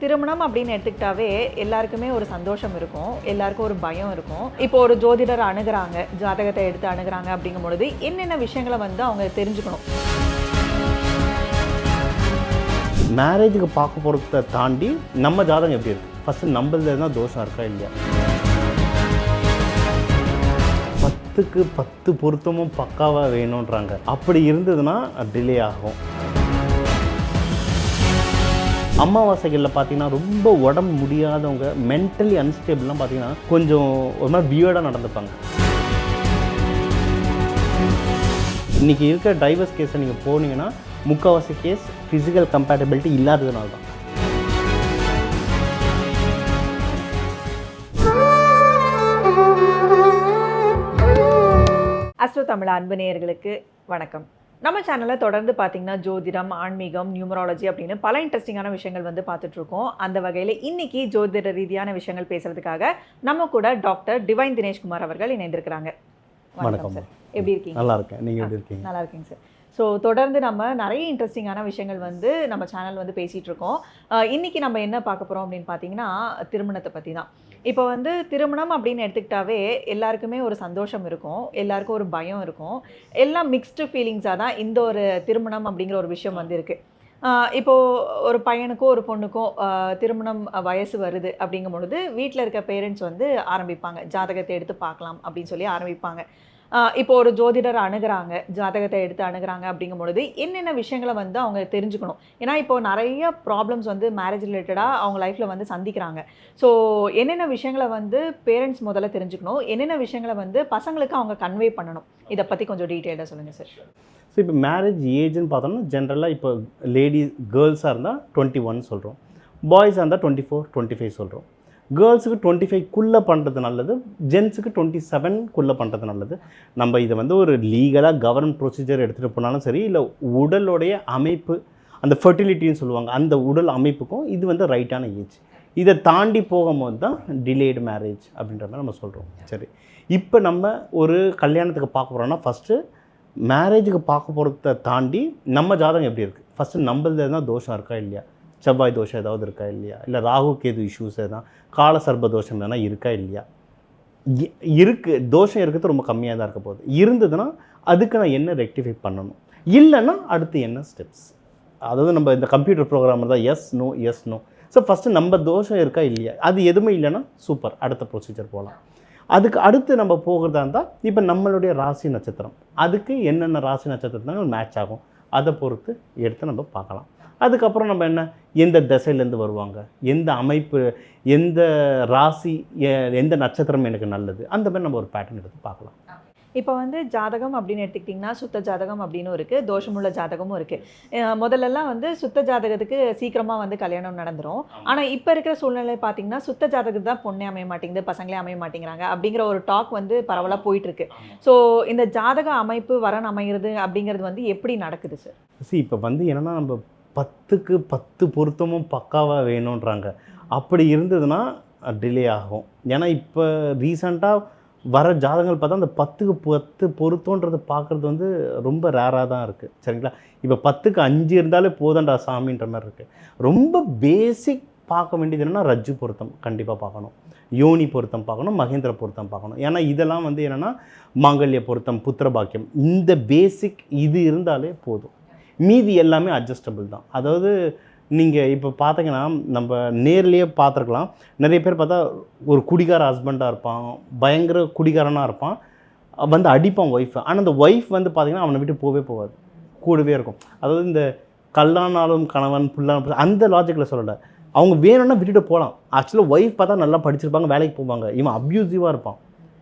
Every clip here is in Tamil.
திருமணம் அப்படின்னு எடுத்துக்கிட்டாவே எல்லாருக்குமே ஒரு சந்தோஷம் இருக்கும், எல்லாருக்கும் ஒரு பயம் இருக்கும். இப்போ ஒரு ஜோதிடர் அணுகுறாங்க, ஜாதகத்தை எடுத்து அணுகுறாங்க அப்படிங்கும் பொழுது என்னென்ன விஷயங்களை வந்து அவங்க தெரிஞ்சுக்கணும்? மேரேஜுக்கு பார்க்க போகிறத தாண்டி நம்ம ஜாதகம் எப்படி இருக்குது, ஃபஸ்ட்டு நம்மளது தான் தோஷம் இருக்கா இல்லையா. 10க்கு 10 பொருத்தமும் பக்காவாக வேணுன்றாங்க. அப்படி இருந்ததுன்னா டிலே ஆகும். அமாவாசைகளில் பார்த்தீங்கன்னா ரொம்ப உடம்பு முடியாதவங்க, மென்டலி அன்ஸ்டேபிள்லாம் பார்த்தீங்கன்னா கொஞ்சம் ஒரு மாதிரி வியர்டாக நடந்துப்பாங்க. இன்றைக்கி இருக்கிற டைவர்ஸ் கேஸை நீங்கள் போனீங்கன்னா முக்கால்வாசி கேஸ் ஃபிசிக்கல் கம்பேட்டபிலிட்டி இல்லாததுனால தான். அஸ்ட்ரோ தமிழ் அன்பு நேயர்களுக்கு வணக்கம். நம்ம சேனலில் தொடர்ந்து பார்த்தீங்கன்னா ஜோதிடம், ஆன்மீகம், நியூமராலஜி அப்படின்னு பல இன்ட்ரெஸ்டிங்கான விஷயங்கள் வந்து பார்த்துட்ருக்கோம். அந்த வகையில் இன்னைக்கு ஜோதிட ரீதியான விஷயங்கள் பேசுறதுக்காக நம்ம கூட டாக்டர் டிவைன் தினேஷ்குமார் அவர்கள் இணைந்திருக்கிறாங்க. வணக்கம் சார், எப்படி இருக்கீங்க? நல்லா இருக்கேன், நீங்கள் எப்படி இருக்கீங்க? நல்லா இருக்கீங்க சார். ஸோ தொடர்ந்து நம்ம நிறைய இன்ட்ரெஸ்டிங்கான விஷயங்கள் வந்து நம்ம சேனல் வந்து பேசிகிட்டு இருக்கோம். இன்றைக்கி நம்ம என்ன பார்க்க போகிறோம் அப்படின்னு பார்த்தீங்கன்னா திருமணத்தை பற்றி தான். இப்போ வந்து திருமணம் அப்படின்னு எடுத்துக்கிட்டாவே எல்லாருக்குமே ஒரு சந்தோஷம் இருக்கும், எல்லாருக்கும் ஒரு பயம் இருக்கும், எல்லாம் மிக்ஸ்டு ஃபீலிங்ஸாக தான் இந்த ஒரு திருமணம் அப்படிங்கிற ஒரு விஷயம் வந்து இருக்குது. இப்போது ஒரு பையனுக்கோ ஒரு பொண்ணுக்கோ திருமணம் வயசு வருது அப்படிங்கும் பொழுது வீட்டில் இருக்க பேரண்ட்ஸ் வந்து ஆரம்பிப்பாங்க, ஜாதகத்தை எடுத்து பார்க்கலாம் அப்படின்னு சொல்லி ஆரம்பிப்பாங்க. இப்போ ஒரு ஜோதிடர் அணுகுறாங்க, ஜாதகத்தை எடுத்து அணுகுறாங்க அப்படிங்கும் பொழுது என்னென்ன விஷயங்களை வந்து அவங்க தெரிஞ்சுக்கணும்? ஏன்னா இப்போது நிறைய ப்ராப்ளம்ஸ் வந்து மேரேஜ் ரிலேட்டடாக அவங்க லைஃப்பில் வந்து சந்திக்கிறாங்க. ஸோ என்னென்ன விஷயங்களை வந்து பேரண்ட்ஸ் முதல்ல தெரிஞ்சுக்கணும், என்னென்ன விஷயங்களை வந்து பசங்களுக்கு அவங்க கன்வே பண்ணணும், இதை பற்றி கொஞ்சம் டீட்டெயிலாக சொல்லுங்கள் சார். ஸோ இப்போ மேரேஜ் ஏஜ்னு பார்த்தோம்னா ஜென்ரலாக இப்போ கேர்ள்ஸாக இருந்தால் 21 சொல்கிறோம், பாய்ஸாக இருந்தால் 24, 25 சொல்கிறோம். கேர்ள்ஸுக்கு 25க்குள்ளே பண்ணுறது நல்லது, ஜென்ஸுக்கு 27க்குள்ளே பண்ணுறது நல்லது. நம்ம இதை வந்து ஒரு லீகலாக கவர்மெண்ட் ப்ரொசீஜர் எடுத்துகிட்டு போனாலும் சரி, இல்லை உடலுடைய அமைப்பு, அந்த ஃபர்டிலிட்டின்னு சொல்லுவாங்க, அந்த உடல் அமைப்புக்கும் இது வந்து ரைட்டான ஏஜ். இதை தாண்டி போகும்போது தான் டிலேடு மேரேஜ் அப்படின்ற மாதிரி நம்ம சொல்கிறோம். சரி, இப்போ நம்ம ஒரு கல்யாணத்துக்கு பார்க்க போகிறோன்னா ஃபஸ்ட்டு மேரேஜுக்கு பார்க்க போகிறத தாண்டி நம்ம ஜாதகம் எப்படி இருக்குது, ஃபஸ்ட்டு நம்மளது தான் தோஷம் இருக்கா இல்லையா, செவ்வாய் தோஷம் ஏதாவது இருக்கா இல்லையா, இல்லை ராகு கேது இஷ்யூஸ் எதாவது, கால சர்ப தோஷம் எதனா இருக்கா இல்லையா. இருக்குது, தோஷம் இருக்கிறது ரொம்ப கம்மியாக தான் இருக்க போகுது. இருந்ததுன்னா அதுக்கு நான் என்ன ரெக்டிஃபை பண்ணணும், இல்லைன்னா அடுத்து என்ன ஸ்டெப்ஸ். அதாவது நம்ம இந்த கம்ப்யூட்டர் ப்ரோக்ராம் தான் yes no yes no. So first நம்ம தோஷம் இருக்கா இல்லையா, அது எதுவுமே இல்லைன்னா சூப்பர், அடுத்த ப்ரொசீஜர் போகலாம். அதுக்கு அடுத்து நம்ம போகிறதா இருந்தால் இப்போ நம்மளுடைய ராசி நட்சத்திரம், அதுக்கு என்னென்ன ராசி நட்சத்திரங்கள் மேட்ச் ஆகும் அதை பொறுத்து எடுத்து நம்ம பார்க்கலாம். அதுக்கப்புறம் நம்ம என்ன, எந்த திசையிலேருந்து வருவாங்க, எந்த அமைப்பு, எந்த ராசி, எந்த நட்சத்திரம் எனக்கு நல்லது, அந்த மாதிரி நம்ம ஒரு பேட்டர்ன் எடுத்து பார்க்கலாம். இப்போ வந்து ஜாதகம் அப்படின்னு எடுத்துக்கிட்டிங்கன்னா சுத்த ஜாதகம் அப்படின்னு இருக்குது, தோஷமுள்ள ஜாதகமும் இருக்குது. முதல்லலாம் வந்து சுத்த ஜாதகத்துக்கு சீக்கிரமாக வந்து கல்யாணம் நடந்துடும். ஆனால் இப்போ இருக்கிற சூழ்நிலை பார்த்திங்கன்னா சுத்த ஜாதகத்துக்கு தான் பொண்ணே அமைய மாட்டேங்குது, பசங்களே அமைய மாட்டேங்கிறாங்க அப்படிங்கிற ஒரு டாக் வந்து பரவலாக போயிட்டுருக்கு. ஸோ இந்த ஜாதக அமைப்பு வரன் அமைகிறது அப்படிங்கிறது வந்து எப்படி நடக்குது சார்? இப்போ வந்து என்னென்னா நம்ம 10க்கு 10 பொருத்தமும் பக்காவாக வேணுன்றாங்க. அப்படி இருந்ததுன்னா டிலே ஆகும். ஏன்னா இப்போ ரீசண்டாக வர ஜாதகங்கள் பார்த்தா அந்த 10க்கு 10 பொருத்தன்றது பார்க்குறது வந்து ரொம்ப ரேராக தான் இருக்குது. சரிங்களா, இப்போ 10க்கு 5 இருந்தாலே போதண்டா சாமின்ற மாதிரி இருக்குது. ரொம்ப பேசிக் பார்க்க வேண்டியது என்னென்னா ரஜ்ஜு பொருத்தம் கண்டிப்பாக பார்க்கணும், யோனி பொருத்தம் பார்க்கணும், மகேந்திர பொருத்தம் பார்க்கணும். ஏன்னா இதெல்லாம் வந்து என்னென்னா மாங்கல்ய பொருத்தம், புத்திர பாக்கியம், இந்த பேசிக் இது இருந்தாலே போதும். மீதி எல்லாமே அட்ஜஸ்டபிள் தான். அதாவது நீங்கள் இப்போ பார்த்தீங்கன்னா நம்ம நேர்லேயே பார்த்துருக்கலாம், நிறைய பேர் பார்த்தா ஒரு குடிகார ஹஸ்பண்டாக இருப்பான், பயங்கர குடிகாரனாக இருப்பான், வந்து அடிப்பான் ஒய்ஃபை. ஆனால் அந்த ஒய்ஃப் வந்து பார்த்திங்கன்னா அவனை விட்டு போகவே போகாது, கூடவே இருக்கும். அதாவது இந்த கல்லானாலும் கணவன் புல்லான அந்த லாஜிக்கில் சொல்லலை, அவங்க வேணும்னா விட்டுட்டு போகலாம். ஆக்சுவலாக ஒய்ஃப் பார்த்தா நல்லா படிச்சிருப்பாங்க, வேலைக்கு போவாங்க, இவன் அப்யூசிவாக இருப்பான்,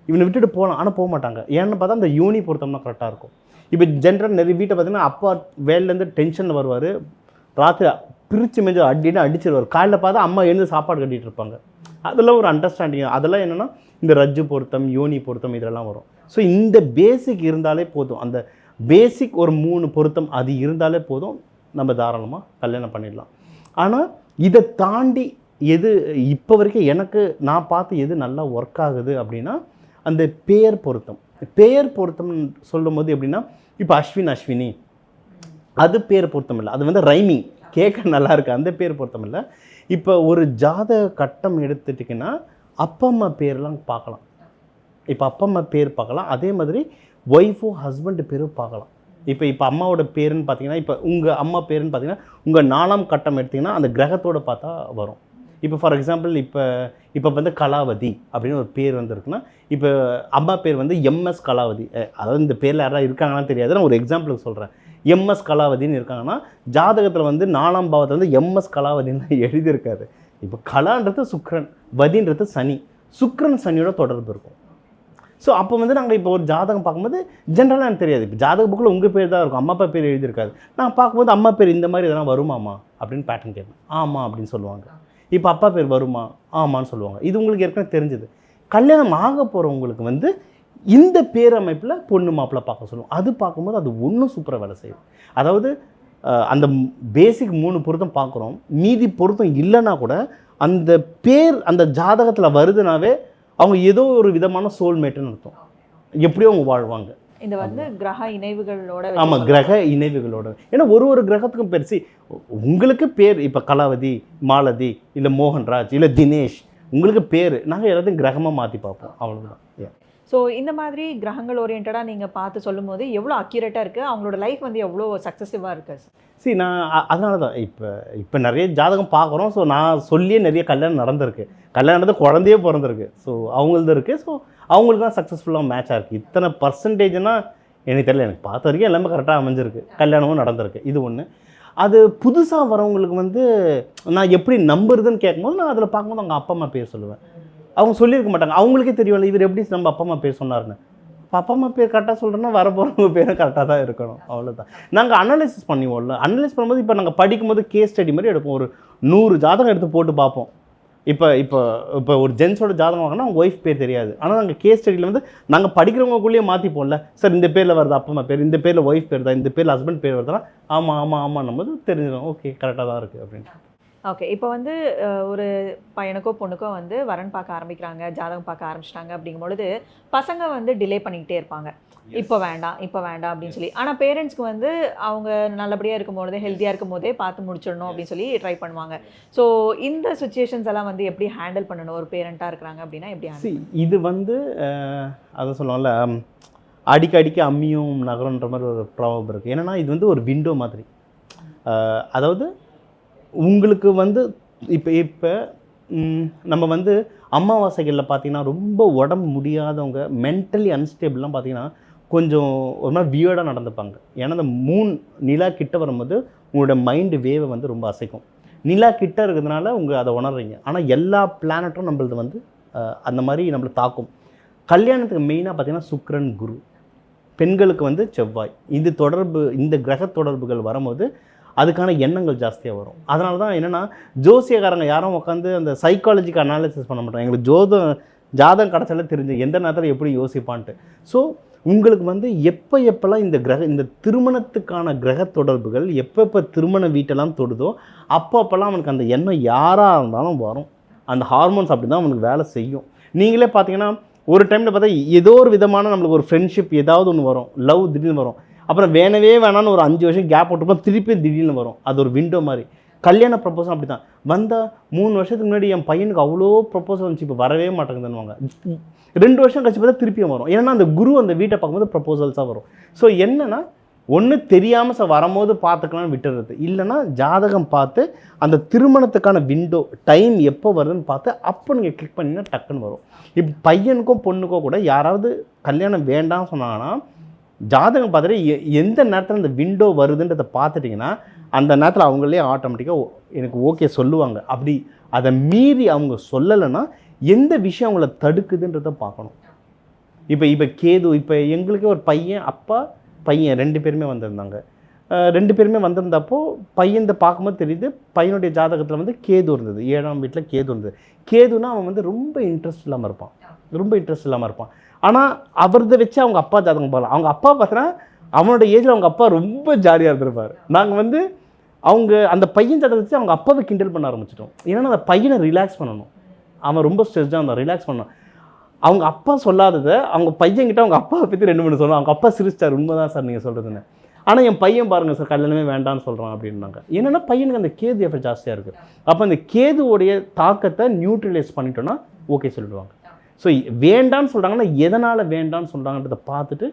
இவனை விட்டுட்டு போகலாம், ஆனால் போக மாட்டாங்க. ஏன்னு பார்த்தா அந்த யூனி பொருத்தம்னா கரெக்டாக இருக்கும். இப்போ ஜென்ரல் நிறைய வீட்டை பார்த்திங்கன்னா அப்பா வேலையிலேருந்து டென்ஷனில் வருவார், ராத்திரி பிரித்து மேஞ்சு அடின்னு அடிச்சிருவார், காலையில் பார்த்தா அம்மா எழுந்து சாப்பாடு கட்டிகிட்டு இருப்பாங்க. அதெல்லாம் ஒரு அண்டர்ஸ்டாண்டிங். அதெல்லாம் என்னென்னா இந்த ரஜ்ஜு பொருத்தம், யோனி பொருத்தம் இதெல்லாம் வரும். ஸோ இந்த பேசிக் இருந்தாலே போதும், அந்த பேசிக் ஒரு 3 பொருத்தம் அது இருந்தாலே போதும், நம்ம தாராளமாக கல்யாணம் பண்ணிடலாம். ஆனால் இதை தாண்டி எது இப்போ வரைக்கும் எனக்கு நான் பார்த்து எது நல்லா ஒர்க் ஆகுது அப்படின்னா அந்த பெயர் பொருத்தம். பெயர் பொருத்தம் சொல்லும் போது எப்படின்னா, இப்போ அஸ்வினி அது பேர் பொருத்தம் இல்லை, அது வந்து ரைமிங் கேட்க நல்லா இருக்குது, அந்த பேர் பொருத்தமில்லை. இப்போ ஒரு ஜாதக கட்டம் எடுத்துட்டிங்கன்னா அப்பா அம்மா பேர்லாம் பார்க்கலாம். இப்போ அப்பா அம்மா பேர் பார்க்கலாம், அதே மாதிரி ஒய்ஃபோ ஹஸ்பண்ட் பேரும் பார்க்கலாம். இப்போ அம்மாவோட பேருன்னு பார்த்தீங்கன்னா, இப்போ உங்கள் அம்மா பேருன்னு பார்த்தீங்கன்னா உங்கள் 4ஆம் கட்டம் எடுத்திங்கன்னா அந்த கிரகத்தோடு பார்த்தா வரும். இப்போ ஃபார் எக்ஸாம்பிள் இப்போ வந்து கலாவதி அப்படின்னு ஒரு பேர் வந்துருக்குன்னா, இப்போ அம்மா பேர் வந்து எம்எஸ் கலாவதி, அதாவது இந்த பேரில் யாராவது இருக்காங்கன்னு தெரியாது, நான் ஒரு எக்ஸாம்பிளுக்கு சொல்கிறேன். எம்எஸ் கலாவதின்னு இருக்காங்கன்னா ஜாதகத்தில் வந்து 4ஆம் பாவத்தில் வந்து எம்எஸ் கலாவதின்னு எழுதியிருக்காரு. இப்போ கலான்றது சுக்கிரன், வதின்றது சனி, சுக்கிரன் சனியோட தொடர்பு இருக்கும். ஸோ அப்போ வந்து நாங்கள் இப்போ ஒரு ஜாதகம் பார்க்கும்போது ஜென்ரலாக எனக்கு தெரியாது. இப்போ ஜாதக புக்கில் உங்கள் பேர் தான் இருக்கும், அம்மா அப்பா பேர் எழுதியிருக்காது. நான் பார்க்கும்போது அம்மா பேர் இந்த மாதிரி எதனா வருமாம்மா அப்படின்னு பேட்டர்ன் கேட்பேன். ஆமாம் அப்படின்னு சொல்லுவாங்க. இப்போ அப்பா பேர் வருமா, ஆமான்னு சொல்லுவாங்க. இது உங்களுக்கு ஏற்கனவே தெரிஞ்சது. கல்யாணம் ஆக போகிறவங்களுக்கு வந்து இந்த பேர் அமைப்பில் பொண்ணு மாப்பிள்ளை பார்க்க சொல்லுவோம். அது பார்க்கும்போது அது ஒன்றும் சூப்பராக வேலை செய்யும். அதாவது அந்த பேசிக் 3 பொருத்தம் பார்க்குறோம், மீதி பொருத்தம் இல்லைன்னா கூட அந்த பேர் அந்த ஜாதகத்தில் வருதுனாவே அவங்க ஏதோ ஒரு விதமான சோல்மேட்டுன்னு அர்த்தம். எப்படியோ அவங்க வாழ்வாங்க. இது வந்து கிரக இணைவுகளோட. ஆமாம், கிரக இணைவுகளோட. ஏன்னா ஒரு கிரகத்துக்கும் பெருசு உங்களுக்கு பேர். இப்போ கலாவதி, மாலதி, இல்லை மோகன்ராஜ், இல்லை தினேஷ், உங்களுக்கு பேர். நாங்கள் எல்லாத்தையும் கிரகமாக மாற்றி பார்ப்போம், அவ்வளோதான். ஸோ இந்த மாதிரி கிரகங்கள் ஓரியன்டாக நீங்கள் பார்த்து சொல்லும் போது எவ்வளோ அக்யூரேட்டாக இருக்குது, அவங்களோட லைஃப் வந்து எவ்வளோ சக்ஸஸிவாக இருக்குது. நான் அதனால தான் இப்போ நிறைய ஜாதகம் பார்க்குறோம். ஸோ நான் சொல்லியே நிறைய கல்யாணம் நடந்திருக்கு, கல்யாணத்தை குழந்தையே பிறந்திருக்கு. ஸோ அவங்களது இருக்குது. ஸோ அவங்களுக்கு தான் சக்ஸஸ்ஃபுல்லாக மேட்சாக இருக்குது. இத்தனை பர்சன்டேஜ்னால் எனக்கு தெரியல, எனக்கு பார்த்த வரைக்கும் எல்லாமே கரெக்டாக அமைஞ்சிருக்கு, கல்யாணமும் நடந்திருக்கு. இது ஒன்று. அது புதுசாக வரவங்களுக்கு வந்து நான் எப்படி நம்புறதுன்னு கேட்கும்போது நான் அதில் பார்க்கும்போது அவங்க அப்பா அம்மா பேர் சொல்லுவேன். அவங்க சொல்லியிருக்க மாட்டாங்க, அவங்களுக்கே தெரியும்ல இவர் எப்படி நம்ம அப்பா அம்மா பேர் சொன்னார்னு. அப்பா அம்மா பேர் கரெக்டாக சொல்கிறேன்னா வரப்போகிறவங்க பேரும் கரெக்டாக தான் இருக்கணும், அவ்வளோதான். நாங்கள் அனலைசிஸ் பண்ணுவோம்ல, அனலைஸ் பண்ணும்போது இப்போ நாங்கள் படிக்கும்போது கேஸ் ஸ்டடி மாதிரி எடுப்போம். ஒரு 100 ஜாதகம் எடுத்து போட்டு பார்ப்போம். இப்போ ஒரு ஜென்ஸோட ஜாதகம் வாங்கினா அவங்க ஒய்ஃப் பேர் தெரியாது, ஆனால் நாங்கள் கேஸ் ஸ்டடியில் வந்து நாங்கள் படிக்கிறவங்களுக்குள்ளேயே மாற்றிப்போம்ல. சார் இந்த பேரில் வருது அப்பா அம்மா பேர், இந்த பேரில் ஒய்ஃப் பேர் தான், இந்த பேரில் ஹஸ்பண்ட் பேர் வருதுன்னா ஆமாம் நம்ம தெரிஞ்சிடும், ஓகே கரெக்டாக தான் இருக்குது அப்படின்னு. ஓகே, இப்போ வந்து ஒரு பையனுக்கோ பொண்ணுக்கோ வந்து வரன் பார்க்க ஆரம்பிக்கிறாங்க, ஜாதகம் பார்க்க ஆரம்பிச்சிட்டாங்க. அப்படிங்கும்பொழுது பசங்க வந்து டிலே பண்ணிக்கிட்டே இருப்பாங்க, இப்போ வேண்டாம் அப்படின்னு சொல்லி. ஆனால் பேரண்ட்ஸ்க்கு வந்து அவங்க நல்லபடியாக இருக்கும்போதே, ஹெல்த்தியாக இருக்கும் போதே பார்த்து முடிச்சிடணும் அப்படின்னு சொல்லி ட்ரை பண்ணுவாங்க. ஸோ இந்த சுச்சுவேஷன்ஸ் எல்லாம் வந்து எப்படி ஹேண்டில் பண்ணணும் ஒரு பேரண்ட்டாக இருக்கிறாங்க அப்படின்னா எப்படி? இது வந்து அதை சொல்லுவோம்ல, அடிக்கடிக்கு அம்மியும் நகரன்ற மாதிரி ஒரு ப்ராப்ளம் இருக்குது. ஏன்னா இது வந்து ஒரு விண்டோ மாதிரி. அதாவது உங்களுக்கு வந்து இப்போ நம்ம வந்து அமாவாசைகளில் பார்த்தீங்கன்னா ரொம்ப உடம்பு முடியாதவங்க, மென்டலி அன்ஸ்டேபிள்லாம் பார்த்தீங்கன்னா கொஞ்சம் ஒரு மாதிரி வியர்டாக நடந்துப்பாங்க. ஏன்னா அந்த நிலா கிட்ட வரும்போது உங்களோட மைண்டு வேவை வந்து ரொம்ப அசைக்கும். நிலா கிட்ட இருக்கிறதுனால அதை உணர்றீங்க. ஆனால் எல்லா பிளானட்டும் நம்மளது வந்து அந்த மாதிரி நம்மளை தாக்கும். கல்யாணத்துக்கு மெயினாக பார்த்தீங்கன்னா சுக்கிரன், குரு, பெண்களுக்கு வந்து செவ்வாய், இந்த கிரக தொடர்புகள் வரும்போது அதுக்கான எண்ணங்கள் ஜாஸ்தியாக வரும். அதனால தான் என்னென்னா ஜோசியக்காரங்க யாரும் உட்காந்து அந்த சைக்காலஜிக்கு அனாலிசிஸ் பண்ண மாட்டாங்க. எங்களுக்கு ஜாதகம் கிடச்சாலே தெரிஞ்சு எந்த நேரத்தில் எப்படி யோசிப்பான்ட்டு. ஸோ உங்களுக்கு வந்து எப்போல்லாம் இந்த திருமணத்துக்கான கிரக தொடர்புகள் எப்போ திருமண வீட்டெல்லாம் தொடுதோ அப்போல்லாம் அவனுக்கு அந்த எண்ணம் யாராக இருந்தாலும் வரும். அந்த ஹார்மோன்ஸ் அப்படி தான் அவனுக்கு வேலை செய்யும். நீங்களே பார்த்தீங்கன்னா ஒரு டைமில் பார்த்தா ஏதோ ஒரு விதமான நம்மளுக்கு ஒரு ஃப்ரெண்ட்ஷிப் ஏதாவது ஒன்று வரும், லவ் திடீர்னு வரும். அப்புறம் வேணான்னு ஒரு 5 வருஷம் கேப் விட்டுப்போம், திருப்பி திடீர்னு வரும். அது ஒரு விண்டோ மாதிரி. கல்யாண ப்ரப்போஸும் அப்படி தான். வந்தால் 3 வருஷத்துக்கு முன்னாடி என் பையனுக்கு அவ்வளோ ப்ரப்போசல் வந்துச்சு, இப்போ வரவே மாட்டேங்குதுன்னுவாங்க. 2 வருஷம் கழிச்சு பார்த்தா திருப்பியும் வரும். ஏன்னா அந்த குரு அந்த வீட்டை பார்க்கும்போது ப்ரப்போசல்ஸாக வரும். ஸோ என்னென்னா ஒன்று தெரியாமல் வரும்போது பார்த்துக்கலாம்னு விட்டுறது, இல்லைனா ஜாதகம் பார்த்து அந்த திருமணத்துக்கான விண்டோ டைம் எப்போ வருதுன்னு பார்த்து அப்போ நீங்கள் கிளிக் பண்ணிங்கன்னா டக்குன்னு வரும். இப்போ பையனுக்கோ பொண்ணுக்கோ கூட யாராவது கல்யாணம் வேண்டாம்னு சொன்னாங்கன்னா ஜாதகம் பார்த்துட்டு எந்த நேரத்தில் இந்த விண்டோ வருதுன்றதை பார்த்துட்டிங்கன்னா அந்த நேரத்தில் அவங்களே ஆட்டோமேட்டிக்காக எனக்கு ஓகே சொல்லுவாங்க. அப்படி அதை மீறி அவங்க சொல்லலைன்னா எந்த விஷயம் அவங்கள தடுக்குதுன்றதை பார்க்கணும். இப்போ கேது, இப்போ எங்களுக்கே ஒரு பையன் 2 பேருமே வந்திருந்தாங்க. 2 பேருமே வந்திருந்தப்போ பையன் பார்க்கும்போது தெரியுது பையனுடைய ஜாதகத்தில் வந்து கேது இருந்தது, 7ஆம் வீட்டில் கேது இருந்தது. கேதுனா அவன் வந்து ரொம்ப இன்ட்ரெஸ்ட் இல்லாமல் இருப்பான். ஆனால் அவரதை வச்சு அவங்க அப்பா ஜாதகம் பார்க்கலாம். அவங்க அப்பா பார்த்தோன்னா அவனோட ஏஜில் அவங்க அப்பா ரொம்ப ஜாலியாக இருந்திருப்பார். நாங்கள் வந்து அந்த பையன் ஜாதகம் வச்சு அவங்க அப்பாவை கிண்டல் பண்ண ஆரம்பிச்சிட்டோம். ஏன்னா அந்த பையனை ரிலாக்ஸ் பண்ணணும். அவன் ரொம்ப ஸ்ட்ரெஸ்டாக இருந்தான், ரிலாக்ஸ் பண்ணணும். அவங்க அப்பா சொல்லாததை அவங்க பையன்கிட்ட அவங்க அப்பாவை பற்றி 2-3 சொல்லுவாங்க. அவங்க அப்பா சிரிச்சிட்டார், உண்மைதான் சார் நீங்கள் சொல்கிறதுன்னு. ஆனால் என் பையன் பாருங்கள் சார் கல்யாணமே வேண்டாம்னு சொல்கிறான் அப்படின்னாங்க. என்னென்னா பையனுக்கு அந்த கேது எஃபெக்ட் ஜாஸ்தியாக இருக்குது. அப்போ அந்த கேதுவோடைய தாக்கத்தை நியூட்ரலைஸ் பண்ணிட்டோன்னா ஓகே சொல்லிடுவாங்க. ஸோ வேண்டான்னு சொல்கிறாங்கன்னா எதனால் வேண்டான்னு சொல்கிறாங்கன்றதை பார்த்துட்டு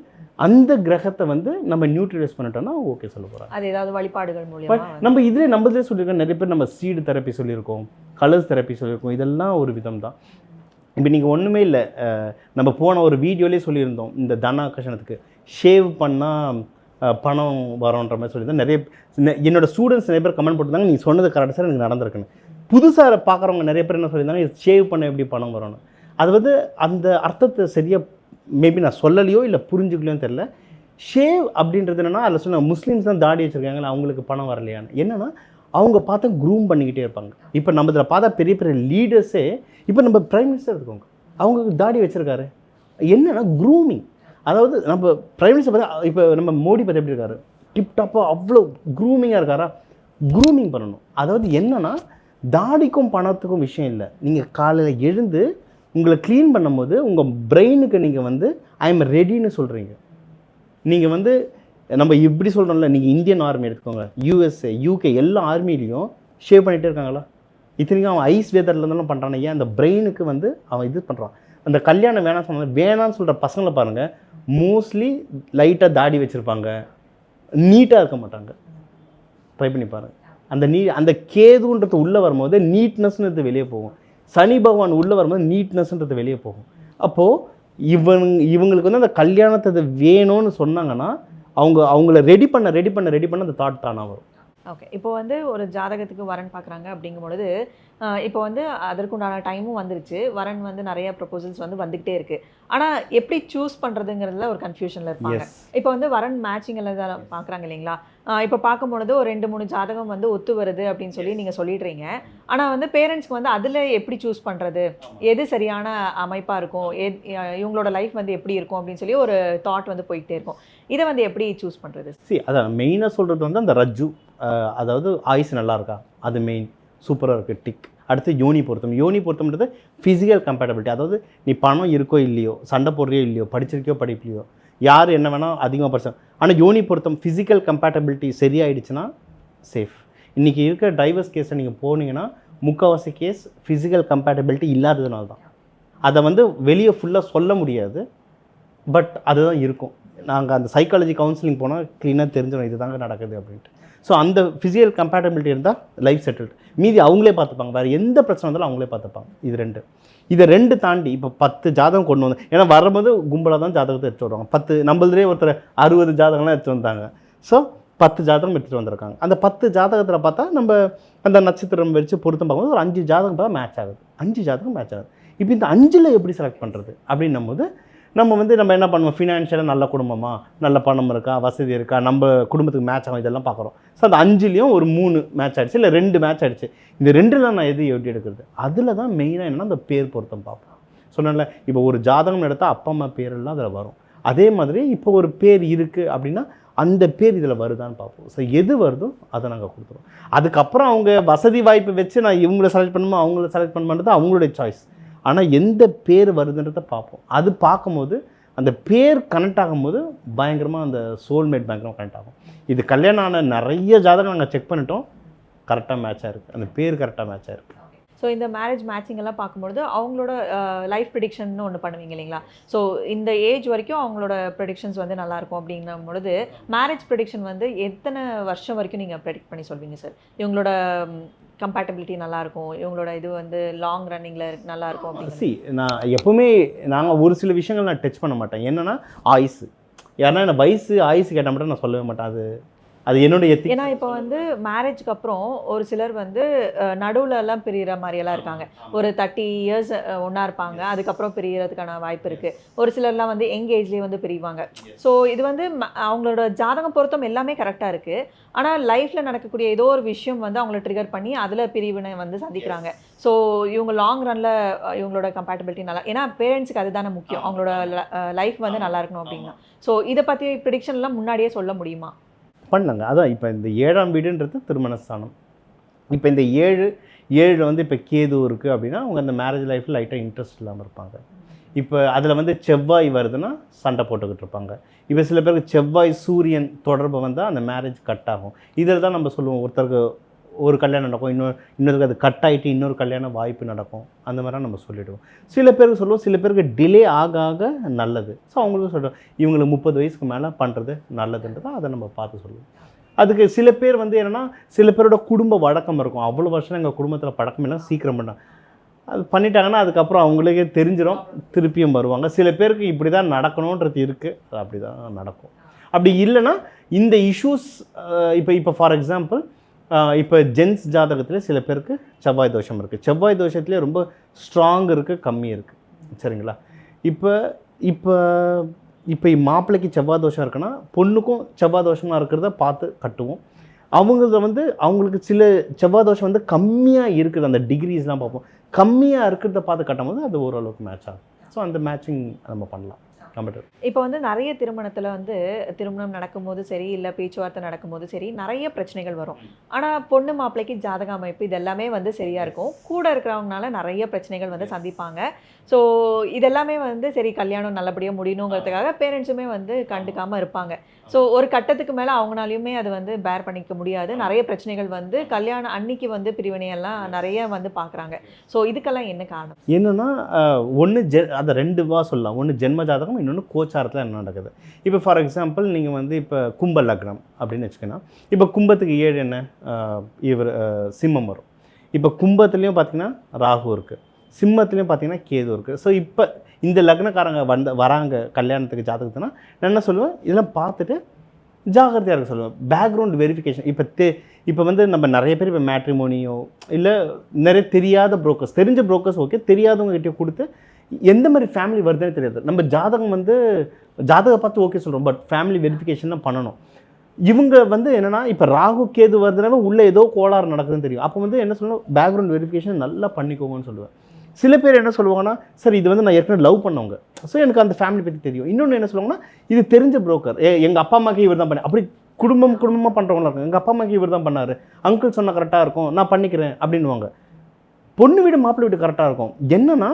அந்த கிரகத்தை வந்து நம்ம நியூட்ரலைஸ் பண்ணிட்டோம்னா ஓகே சொல்ல போகிறோம். அது ஏதாவது வழிபாடுகள் மூலியமா நம்ம இதிலே நம்மளே சொல்லியிருக்கோம். நிறைய பேர் நம்ம சீடு தெரப்பி சொல்லியிருக்கோம், கலர்ஸ் தெரப்பி சொல்லியிருக்கோம். இதெல்லாம் ஒரு விதம் தான். இப்போ நீங்கள் ஒன்றுமே இல்லை, நம்ம போன ஒரு வீடியோலேயே சொல்லியிருந்தோம், இந்த தனாகர்ஷணத்துக்கு ஷேவ் பண்ணால் பணம் வரோன்ற மாதிரி சொல்லியிருந்தோம். என்னோட ஸ்டூடெண்ட்ஸ் நிறைய பேர் கமெண்ட் போட்டிருந்தாங்க, நீங்கள் சொன்னது கரெக்டாக சார் எனக்கு நடந்திருக்குன்னு. புதுசாக பார்க்குறவங்க நிறைய பேர் என்ன சொல்லியிருந்தாங்க, ஷேவ் பண்ண எப்படி பணம் வரும்னு. அது வந்து அந்த அர்த்தத்தை சரியாக மேபி நான் சொல்லலையோ இல்லை புரிஞ்சுக்கலையோன்னு தெரில. ஷேவ் அப்படின்றது என்னென்னா, அதில் சொன்ன முஸ்லீம்ஸ் தான் தாடி வச்சுருக்காங்களா, அவங்களுக்கு பணம் வரலையான்னு. என்னென்னா அவங்க பார்த்தா க்ரூம் பண்ணிக்கிட்டே இருப்பாங்க. இப்போ நம்ம இதில் பார்த்தா பெரிய பெரிய லீடர்ஸே, இப்போ நம்ம பிரைம் மினிஸ்டர் இருக்கவங்க அவங்களுக்கு தாடி வச்சுருக்காரு. என்னென்னா க்ரூமிங். அதாவது நம்ம பிரைம் மினிஸ்டர் பார்த்தா, இப்போ நம்ம மோடி பற்றி எப்படி இருக்காரு, டிப்டாப்பாக அவ்வளோ க்ரூமிங்காக இருக்காரா, க்ரூமிங் பண்ணணும். அதாவது என்னென்னா தாடிக்கும் பணத்துக்கும் விஷயம் இல்லை. நீங்கள் காலையில் எழுந்து உங்களை க்ளீன் பண்ணும்போது உங்கள் பிரெயினுக்கு நீங்கள் வந்து ஐ எம் ரெடின்னு சொல்கிறீங்க. நீங்கள் வந்து நம்ம இப்படி சொல்கிறோம்ல, நீங்கள் இந்தியன் ஆர்மி எடுத்துக்கோங்க, யூஎஸ்ஏ, யூகே எல்லா ஆர்மிலையும் ஷேவ் பண்ணிகிட்டே இருக்காங்களா? இத்தனைக்கும் அவன் ஐஸ் வெதரில் இருந்தாலும் பண்ணுறான். ஏன் அந்த பிரெயினுக்கு வந்து அவன் இது பண்ணுறான். அந்த கல்யாணம் வேணாம் சொன்ன வேணான்னு சொல்கிற பசங்களை பாருங்கள், மோஸ்ட்லி லைட்டாக தாடி வச்சுருப்பாங்க, நீட்டாக இருக்க மாட்டாங்க. ட்ரை பண்ணி பாருங்கள். அந்த கேதுன்றது உள்ளே வரும்போது நீட்னஸ்ன்றது வெளியே போகும். சனி பகவான் உள்ளே வரும்போது நீட்னஸ்ன்றது வெளியே போகும். அப்போது இவங்களுக்கு வந்து அந்த கல்யாணத்தை வேணும்னு சொன்னாங்கன்னா அவங்கள ரெடி பண்ண அந்த தாட் தானாக வரும். ஓகே. இப்போ வந்து ஒரு ஜாதகத்துக்கு வரன் பார்க்குறாங்க அப்படிங்கும்பொழுது, இப்போ வந்து அதற்குண்டான டைமும் வந்துருச்சு. வரன் வந்து நிறைய ப்ரொபோசல்ஸ் வந்து வந்துக்கிட்டே இருக்குது. ஆனால் எப்படி சூஸ் பண்ணுறதுங்கிறதுல ஒரு கன்ஃபியூஷனில் இருப்பாங்க. இப்போ வந்து வரன் மேட்சிங் எல்லாம் பார்க்குறாங்க இல்லைங்களா? இப்போ பார்க்கும்பொழுது ஒரு 2-3 ஜாதகம் வந்து ஒத்து வருது அப்படின்னு சொல்லி நீங்கள் சொல்லிடுறீங்க. ஆனால் வந்து பேரண்ட்ஸ்க்கு வந்து அதில் எப்படி சூஸ் பண்ணுறது, எது சரியான அமைப்பாக இருக்கும், இவங்களோட லைஃப் வந்து எப்படி இருக்கும் அப்படின்னு சொல்லி ஒரு தாட் வந்து போய்கிட்டே இருக்கும். இதை வந்து எப்படி சூஸ் பண்ணுறது? அதான் மெயினாக சொல்கிறது வந்து அந்த ரஜ்ஜு, அதாவது ஆயுசு நல்லா இருக்கா, அது மெயின், சூப்பராக இருக்குது, டிக். அடுத்து யோனி பொருத்தம்ன்றது ஃபிசிக்கல் கம்பேட்டபிலிட்டி. அதாவது நீ பணம் இருக்கோ இல்லையோ, சண்டை போடுறியோ இல்லையோ, படிச்சிருக்கியோ படிக்கலையோ, யார் என்ன வேணால் அதிகமாக படித்தோம், ஆனால் யோனி பொருத்தம் ஃபிசிக்கல் கம்பேட்டபிலிட்டி சரியாயிடுச்சுன்னா சேஃப். இன்றைக்கி இருக்கிற டைவர்ஸ் கேஸை நீங்கள் போனீங்கன்னா முக்கால்வாசி கேஸ் ஃபிசிக்கல் கம்பேட்டபிலிட்டி இல்லாததுனால தான். அதை வந்து வெளியே ஃபுல்லாக சொல்ல முடியாது, பட் அதுதான் இருக்கும். நாங்கள் அந்த சைக்காலஜி கவுன்சிலிங் போனால் க்ளீனாக தெரிஞ்சிடும் இது தாங்க நடக்குது அப்படின்ட்டு. ஸோ அந்த ஃபிசிக்கல் கம்பேட்டபிலிட்டி இருந்தால் லைஃப் செட்டில்டு. மீதி அவங்களே பார்த்துப்பாங்க, வேறு எந்த பிரச்சனை வந்தாலும் அவங்களே பார்த்துப்பாங்க. இதை ரெண்டு தாண்டி இப்போ 10 ஜாதகம் கொண்டு வந்து, ஏன்னா வரும்போது கும்பலாக தான் ஜாதகத்தை எடுத்து வருவாங்க. 10 நம்மளே ஒருத்தர் 60 ஜாதகம்லாம் எடுத்து வந்தாங்க. ஸோ 10 ஜாதகம் எடுத்துகிட்டு வந்திருக்காங்க. அந்த 10 ஜாதகத்தில் பார்த்தா நம்ம அந்த நட்சத்திரம் வச்சு பொருத்தம் பார்க்கும்போது ஒரு 5 ஜாதகம் பார்த்தா மேட்ச் ஆகுது. 5 ஜாதகம் மேட்ச் ஆகுது. இப்போ இந்த 5ல் எப்படி செலக்ட் பண்ணுறது அப்படின்னும் போது நம்ம என்ன பண்ணுவோம், ஃபினான்ஷியலாக நல்ல குடும்பமா, நல்ல பணம் இருக்கா, வசதி இருக்கா, நம்ம குடும்பத்துக்கு மேட்ச் ஆகும், இதெல்லாம் பார்க்குறோம். ஸோ அந்த 5லேயும் ஒரு 3 மேட்ச் ஆகிடுச்சு, இல்லை 2 மேட்ச் ஆகிடுச்சு. இந்த 2ல் நான் எது எப்படி எடுக்கிறது? அதில் தான் மெயினாக என்னென்னா அந்த பேர் பொருத்தம் பார்ப்போம். சொன்னால இப்போ ஒரு ஜாதகம் எடுத்தால் அப்பா அம்மா பேரெல்லாம் அதில் வரும். அதே மாதிரி இப்போ ஒரு பேர் இருக்குது அப்படின்னா அந்த பேர் இதில் வருதான்னு பார்ப்போம். ஸோ எது வருதோ அதை நாங்கள் கொடுத்துருவோம். அதுக்கப்புறம் அவங்க வசதி வாய்ப்பு வச்சு நான் இவங்கள செலக்ட் பண்ணுமா அவங்கள செலக்ட் பண்ணுறது அவங்களுடைய சாய்ஸ். ஆனால் எந்த பேர் வருதுன்றதை பார்ப்போம். அது பார்க்கும்போது அந்த பேர் கனெக்ட் ஆகும்போது பயங்கரமாக அந்த சோல்மேட் பயங்கரமாக கனெக்ட் ஆகும். இது கல்யாணம் ஆன நிறைய ஜாதகம் நாங்கள் செக் பண்ணிட்டோம், கரெக்டாக மேட்சாக இருக்குது, அந்த பேர் கரெக்டாக மேட்சாக இருக்குது. ஸோ இந்த மேரேஜ் மேட்சிங் எல்லாம் பார்க்கும்பொழுது அவங்களோட லைஃப் ப்ரெடிக்ஷன் ஒன்று பண்ணுவீங்க இல்லைங்களா? ஸோ இந்த ஏஜ் வரைக்கும் அவங்களோட ப்ரெடிக்ஷன்ஸ் வந்து நல்லாயிருக்கும் அப்படின்னும் பொழுது மேரேஜ் ப்ரெடிக்ஷன் வந்து எத்தனை வருஷம் வரைக்கும் நீங்கள் ப்ரெடிக்ட் பண்ணி சொல்வீங்க சார்? இவங்களோட கம்பேட்டபிலிட்டி நல்லாயிருக்கும், இவங்களோட இது வந்து லாங் ரன்னிங்கில் நல்லாயிருக்கும் அப்படின்னு. நான் எப்போவுமே நாங்கள் ஒரு சில விஷயங்கள் நான் டச் பண்ண மாட்டேன். என்னென்னா ஆயுசு, யாருன்னா என்ன வயசு ஆயுசு கேட்டால் மட்டும் நான் சொல்லவே மாட்டேன். அது என்னுடைய எத்திக்ஸ். ஏன்னா இப்போ வந்து மேரேஜ்க்கு அப்புறம் ஒரு சிலர் வந்து நடுவில் எல்லாம் பிரிகிற மாதிரியெல்லாம் இருக்காங்க. ஒரு 30 இயர்ஸ் ஒன்றா இருப்பாங்க, அதுக்கப்புறம் பிரியறதுக்கான வாய்ப்பு இருக்குது. ஒரு சிலர்லாம் வந்து யங் ஏஜ்லேயே வந்து பிரிவாங்க. ஸோ இது வந்து அவங்களோட ஜாதகம் பொருத்தம் எல்லாமே கரெக்டாக இருக்குது. ஆனால் லைஃப்பில் நடக்கக்கூடிய ஏதோ ஒரு விஷயம் வந்து அவங்கள ட்ரிகர் பண்ணி அதில் பிரிவினை வந்து சந்திக்கிறாங்க. ஸோ இவங்க லாங் ரனில் இவங்களோட கம்பேட்டபிலிட்டி நல்லா, ஏன்னா பேரண்ட்ஸுக்கு அதுதானே முக்கியம், அவங்களோட லைஃப் வந்து நல்லா இருக்கணும் அப்படின்னா. ஸோ இதை பற்றி ப்ரிடிக்ஷன்லாம் முன்னாடியே சொல்ல முடியுமா? பண்ணலாங்க. அதான் இப்போ இந்த 7ஆம் வீடுன்றது திருமணஸ்தானம். இப்போ இந்த 7 வந்து இப்போ கேது இருக்குது அப்படின்னா அவங்க அந்த மேரேஜ் லைஃப்பில் லைட்டாக இன்ட்ரெஸ்ட் இல்லாமல் இருப்பாங்க. இப்போ அதில் வந்து செவ்வாய் வருதுன்னா சண்டை போட்டுக்கிட்டு இருப்பாங்க. இப்போ சில பேருக்கு செவ்வாய் சூரியன் தொடர்பு வந்தால் அந்த மேரேஜ் கட் ஆகும். இதில் தான் நம்ம சொல்லுவோம், ஒருத்தருக்கு ஒரு கல்யாணம் நடக்கும், இன்னொருக்கு அது கட் ஆகிட்டு இன்னொரு கல்யாண வாய்ப்பு நடக்கும், அந்த மாதிரிலாம் நம்ம சொல்லிவிடுவோம். சில பேருக்கு சொல்லுவோம், சில பேருக்கு டிலே ஆக ஆக நல்லது. ஸோ அவங்களுக்கும் சொல்லுவோம், இவங்களுக்கு 30 வயசுக்கு மேலே பண்ணுறது நல்லதுன்றது அதை நம்ம பார்த்து சொல்லுவோம். அதுக்கு சில பேர் வந்து என்னென்னா, சில பேரோட குடும்ப வழக்கம் இருக்கும், அவ்வளோ வருஷம் எங்கள் குடும்பத்தில் பழக்கம் இல்லை, சீக்கிரம் பண்ணாங்க, அது பண்ணிட்டாங்கன்னா அதுக்கப்புறம் அவங்களுக்கே தெரிஞ்சிடும், திருப்பியும் வருவாங்க. சில பேருக்கு இப்படி தான் நடக்கணுன்றது இருக்குது, அது அப்படி தான் நடக்கும். அப்படி இல்லைன்னா இந்த இஷ்யூஸ் இப்போ ஃபார் எக்ஸாம்பிள் இப்போ ஜென்ஸ் ஜாதகத்தில் சில பேருக்கு செவ்வாய் தோஷம் இருக்குது. செவ்வாய் தோஷத்துலேயே ரொம்ப ஸ்ட்ராங் இருக்குது, கம்மி இருக்குது. சரிங்களா? இப்போ இப்போ இப்போ மாப்பிள்ளைக்கு செவ்வாய் தோஷம் இருக்குன்னா பொண்ணுக்கும் செவ்வாய் தோஷமாக இருக்கிறத பார்த்து கட்டுவோம். அவங்கள வந்து அவங்களுக்கு சில செவ்வாய் தோஷம் வந்து கம்மியாக இருக்குது, அந்த டிகிரிஸ்லாம் பார்ப்போம். கம்மியாக இருக்கிறத பார்த்து கட்டும்போது அது ஓரளவுக்கு மேட்ச் ஆகும். ஸோ அந்த மேட்சிங் நம்ம பண்ணலாம். கம்ப்யூட்டர் இப்போ வந்து நிறைய திருமணத்தில் வந்து திருமணம் நடக்கும்போது சரி, இல்லை பேச்சுவார்த்தை நடக்கும்போது சரி, நிறைய பிரச்சனைகள் வரும். ஆனால் பொண்ணு மாப்பிள்ளைக்கு ஜாதக அமைப்பு இது எல்லாமே வந்து சரியாக இருக்கும். கூட இருக்கிறவங்கனால நிறைய பிரச்சனைகள் வந்து சந்திப்பாங்க. ஸோ இதெல்லாமே வந்து சரி கல்யாணம் நல்லபடியாக முடியணுங்கிறதுக்காக பேரண்ட்ஸுமே வந்து கண்டுக்காமல் இருப்பாங்க. ஸோ ஒரு கட்டத்துக்கு மேலே அவங்களாலையுமே அது வந்து பேர் பண்ணிக்க முடியாது. நிறைய பிரச்சனைகள் வந்து கல்யாணம் அன்னைக்கு வந்து பிரிவினையெல்லாம் நிறைய வந்து பார்க்குறாங்க. ஸோ இதுக்கெல்லாம் என்ன காரணம்? என்னென்னா ஒன்று அதை 2 சொல்லலாம். ஒன்று ஜென்ம ஜாதகம், இன்னொன்று கோச்சாரத்தில் என்ன நடக்குது. இப்போ ஃபார் எக்ஸாம்பிள் நீங்கள் வந்து இப்போ கும்ப லக்னம் அப்படின்னு வச்சுக்கணும். இப்போ கும்பத்துக்கு 7 என்ன, இவர் சிம்மம் வரும். இப்போ கும்பத்துலேயும் பார்த்தீங்கன்னா ராகு இருக்குது, சிம்மத்துலேயும் பார்த்தீங்கன்னா கேது இருக்குது. ஸோ இப்போ இந்த லக்னக்காரங்க வராங்க கல்யாணத்துக்கு ஜாதகத்துனா நான் என்ன சொல்லுவேன், இதெல்லாம் பார்த்துட்டு ஜாகிரதையாக இருக்க சொல்லுவேன். பேக்ரவுண்ட் வெரிஃபிகேஷன் இப்போ வந்து நம்ம நிறைய பேர் இப்போ மேட்ரிமோனியோ இல்லை நிறைய தெரியாத புரோக்கர்ஸ், தெரிஞ்ச புரோக்கர்ஸ் ஓகே, தெரியாதவங்க கிட்டே கொடுத்து எந்த மாதிரி ஃபேமிலி வருதுன்னு தெரியாது. நம்ம ஜாதகம் வந்து ஜாதகம் பார்த்து ஓகே சொல்கிறோம், பட் ஃபேமிலி வெரிஃபிகேஷன் பண்ணணும். இவங்க வந்து என்னென்னா இப்போ ராகு கேது வருதுனால உள்ளே ஏதோ கோளாறு நடக்குதுன்னு தெரியும். அப்போ வந்து என்ன சொல்லணும், பேக்ரவுண்ட் வெரிஃபிகேஷன் நல்லா பண்ணிக்கோங்கன்னு சொல்லுவேன். சில பேர் என்ன சொல்லுவாங்கன்னா, சார் இது வந்து நான் ஏற்கனவே லவ் பண்ணவங்க, ஸோ எனக்கு அந்த ஃபேமிலி பற்றி தெரியும். இன்னொன்று என்ன சொல்லுவாங்கன்னா, இது தெரிஞ்ச புரோக்கர், எங்கள் அப்பா அம்மாக்கு இவர் தான் பண்ணேன், அப்படி குடும்பமாக பண்ணுறவங்களா இருக்கும். எங்கள் அப்பா அம்மாக்கு இவர் தான் பண்ணார், அங்கிள் சொன்னால் கரெக்டாக இருக்கும், நான் பண்ணிக்கிறேன் அப்படின்வாங்க. பொண்ணு வீடு மாப்பிள்ளை வீடு கரெக்டாக இருக்கும். என்னென்னா